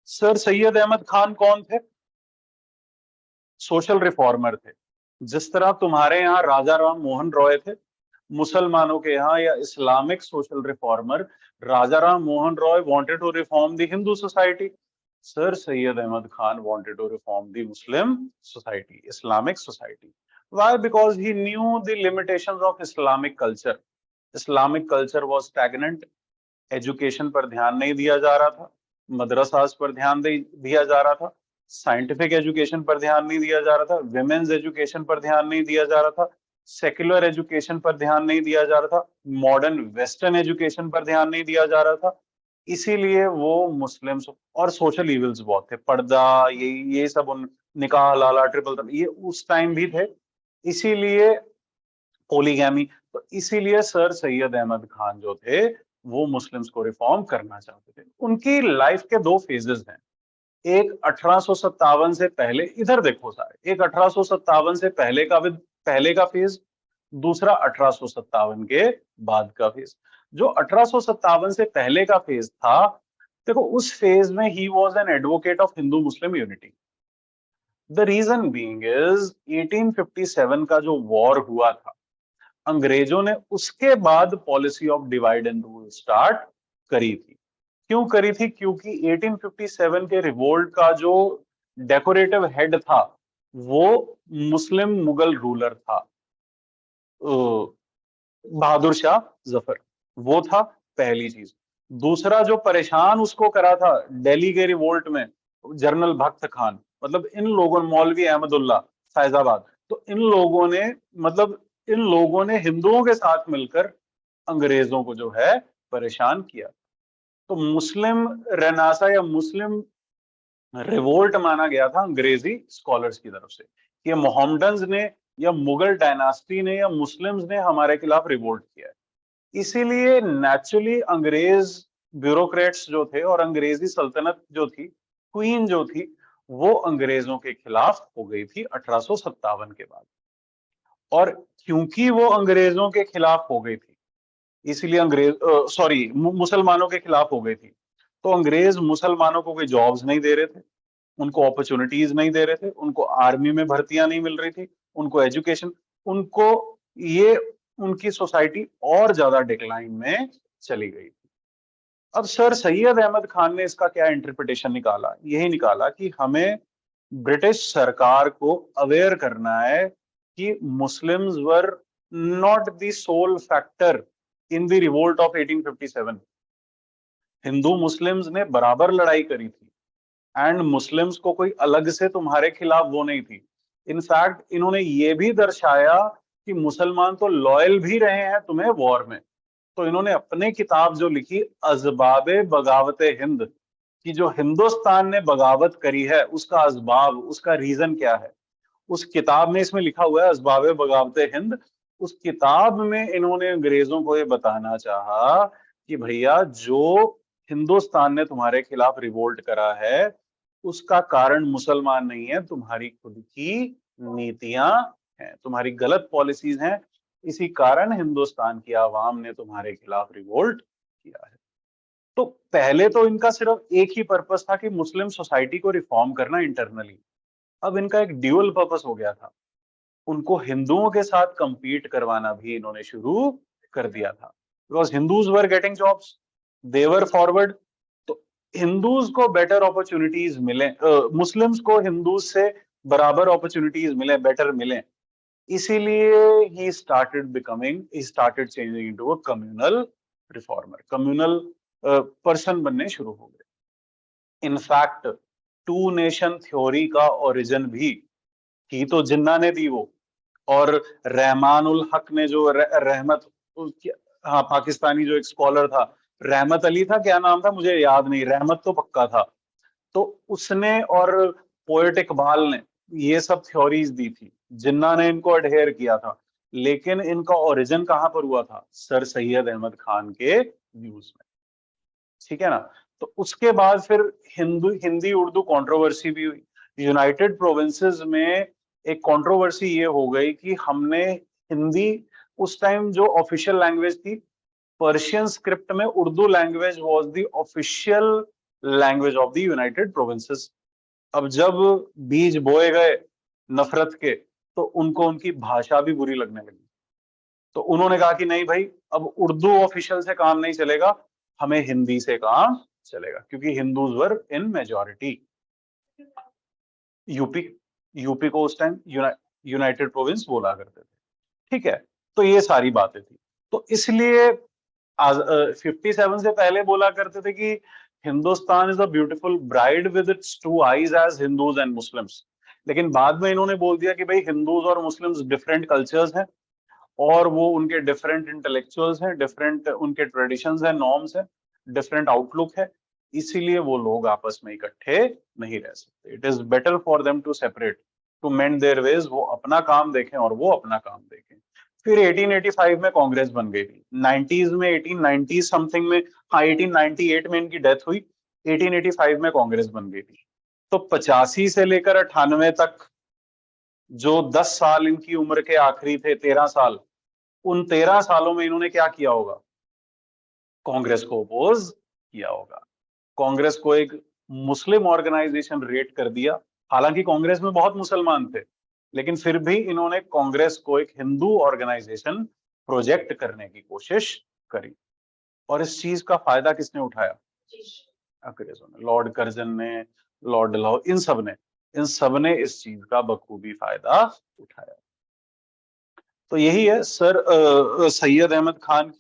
Sir Syed Ahmad Khan कौन थे? Social reformer थे। जिस तरह तुम्हारे यहाँ राजा राम मोहन रॉय थे, मुसलमानों के यहाँ या Islamic social reformer Raja Ram Mohan Roy wanted to reform the Hindu society, sir Syed Ahmad Khan wanted to reform the Muslim society, Islamic society. Why? Because he knew the limitations of Islamic culture. Islamic culture was stagnant. Education पर ध्यान नहीं दिया जा रहा था, मदरसास पर ध्यान दिया जा रहा था, साइंटिफिक एजुकेशन पर ध्यान नहीं दिया जा रहा था, विमेन्स एजुकेशन पर ध्यान नहीं दिया जा रहा था, सेक्युलर एजुकेशन पर ध्यान नहीं दिया जा रहा था, मॉडर्न वेस्टर्न एजुकेशन पर ध्यान नहीं दिया जा रहा था। इसीलिए वो मुस्लिम्स और सोशल इविल्स बहुत थे, पर्दा, ये सब, उन निकाह लाला, ट्रिपल, ये उस टाइम भी थे। इसीलिए पोलीगैमी, तो इसीलिए सर सैयद अहमद खान जो थे वो मुस्लिम्स को रिफॉर्म करना चाहते थे। उनकी लाइफ के दो फेजेस हैं, एक 1857 से पहले, इधर देखो सारे, एक 1857 से पहले का फेज, दूसरा 1857 के बाद का फेज। जो 1857 से पहले का फेज था, देखो उस फेज में ही was an advocate of Hindu Muslim unity. The reason being is 1857 का जो वॉर हुआ था, अंग्रेजों ने उसके बाद policy of divide and rule start करी थी। क्यों करी थी? क्योंकि 1857 के रिवोल्ट का जो डेकोरेटिव हेड था वो मुस्लिम मुगल रूलर था, बहादुर शाह जफर, वो था पहली चीज। दूसरा जो परेशान उसको करा था दिल्ली के रिवोल्ट में, जनरल भक्त खान, मतलब इन लोगों, मौलवी अहमदुल्ला फैजाबाद, तो इन लोगों ने हिंदुओं के साथ मिलकर अंग्रेजों को जो है परेशान किया। तो मुस्लिम रेनासा या मुस्लिम रिवोल्ट माना गया था अंग्रेजी स्कॉलर्स की तरफ से कि मोहम्मडन्स ने या मुगल डायनास्टी ने या मुस्लिम्स ने हमारे खिलाफ रिवोल्ट किया है। इसीलिए नेचुरली अंग्रेज ब्यूरोक्रेट्स जो थे और अंग्रेजी सल्तनत जो थी, क्वीन जो थी, वो अंग्रेजों के खिलाफ हो गई थी 1857 के बाद। और क्योंकि वो अंग्रेजों के खिलाफ हो गई थी, इसलिए मुसलमानों के खिलाफ हो गई थी, तो अंग्रेज मुसलमानों को कोई जॉब्स नहीं दे रहे थे, उनको अपॉर्चुनिटीज नहीं दे रहे थे, उनको आर्मी में भर्तियां नहीं मिल रही थी, उनको एजुकेशन, उनको ये उनकी सोसाइटी और ज्यादा डिक्लाइन में चली गई थी। अब सर सैयद अहमद खान ने इसका क्या इंटरप्रिटेशन निकाला? यही निकाला कि हमें ब्रिटिश सरकार को अवेयर करना है कि Muslims were not the sole factor in the revolt of 1857। Hindu Muslims ने बराबर लड़ाई करी थी एंड मुस्लिम्स को कोई अलग से तुम्हारे खिलाफ वो नहीं थी। इनफैक्ट इन्होंने ये भी दर्शाया कि मुसलमान तो लॉयल भी रहे हैं तुम्हें वॉर में। तो इन्होंने अपने किताब जो लिखी अज़बाबे बगावते हिंद, कि जो हिंदुस्तान ने बगावत करी है उसका असबाब, उसका रीजन क्या है, उस किताब में इसमें लिखा हुआ है अज़बाबे बगावते हिंद। उस किताब में इन्होंने अंग्रेजों को ये बताना चाहा कि भैया जो हिंदुस्तान ने तुम्हारे खिलाफ रिवोल्ट करा है उसका कारण मुसलमान नहीं है, तुम्हारी खुद की नीतियां हैं, तुम्हारी गलत पॉलिसीज हैं, इसी कारण हिंदुस्तान की आवाम ने तुम्हारे खिलाफ रिवोल्ट किया है। तो पहले तो इनका सिर्फ एक ही पर्पस था कि मुस्लिम सोसाइटी को रिफॉर्म करना इंटरनली। अब इनका एक ड्यूअल पर्पस हो गया था, उनको हिंदुओं के साथ कंपीट करवाना भी इन्होंने शुरू कर दिया था। Because Hindus were getting jobs, they were forward, तो हिंदूज को बेटर अपॉर्चुनिटीज मिले, मुस्लिम्स को हिंदूज से बराबर अपॉर्चुनिटीज मिले, बेटर मिले, इसीलिए he started changing into a communal reformer, communal person बनने शुरू हो गए। इनफैक्ट टू नेशन थ्योरी का ओरिजिन भी की तो जिन्ना ने दी वो, और रहमान उल हक ने जो रहमत, हाँ पाकिस्तानी जो एक स्कॉलर था, रहमत अली था, क्या नाम था मुझे याद नहीं, रहमत तो पक्का था, तो उसने और पोएट इकबाल ने ये सब थ्योरीज दी थी, जिन्ना ने इनको अडहेयर किया था। लेकिन इनका ओरिजिन कहां पर हुआ था? सर सैयद अहमद खान के व्यूज में, ठीक है ना। तो उसके बाद फिर हिंदी उर्दू कंट्रोवर्सी भी हुई। यूनाइटेड प्रोविंसेस में एक कंट्रोवर्सी ये हो गई कि हमने हिंदी, उस टाइम जो ऑफिशियल लैंग्वेज थी पर्शियन स्क्रिप्ट में, Urdu language was the official language of the United provinces. अब जब बीज बोए गए नफरत के, तो उनको उनकी भाषा भी बुरी लगने लगी। तो उन्होंने कहा कि नहीं भाई, अब उर्दू ऑफिशियल से काम नहीं चलेगा, हमें हिंदी से काम चलेगा, क्योंकि हिंदूज वर इन मेजॉरिटी। यूपी यूपी को उस टाइम यूनाइटेड प्रोविंस बोला करते थे। ठीक है, तो ये सारी बातें थी। तो इसलिए 57 से पहले बोला करते थे कि Hindustan is a beautiful bride with its two eyes as Hindus and Muslims. लेकिन बाद में इन्होंने बोल दिया कि भाई हिंदूज और मुस्लिम्स डिफरेंट कल्चर्स हैं, और वो उनके डिफरेंट इंटेलेक्चुअल्स हैं, डिफरेंट उनके ट्रेडिशंस हैं, नॉर्म्स हैं, डिफरेंट आउटलुक है, इसीलिए वो लोग आपस में इकट्ठे नहीं रह सकते। It is better for them to separate, to mend their ways. वो अपना काम देखें और वो अपना काम देखें। फिर 1885 में कांग्रेस बन गई थी। 90s में 1890 समथिंग में, हाँ 1898 में इनकी डेथ हुई, 1885 में कांग्रेस बन गई थी। तो 85 से लेकर 98 तक जो 10 साल इनकी उम्र के आखिरी थे, 13 साल, उन 13 सालों में इन्होंने क्या किया होगा? कांग्रेस को अपोज किया होगा। कांग्रेस को एक मुस्लिम ऑर्गेनाइजेशन रेट कर दिया। हालांकि कांग्रेस में बहुत मुसलमान थे, लेकिन फिर भी इन्होंने कांग्रेस को एक हिंदू ऑर्गेनाइजेशन प्रोजेक्ट करने की कोशिश करी। और इस चीज का फायदा किसने उठाया? अंग्रेजों ने, लॉर्ड कर्जन ने, लॉर्ड डलहौजी, इन सब ने इस चीज का बखूबी फायदा उठाया। तो यही है सर सैयद अहमद खान की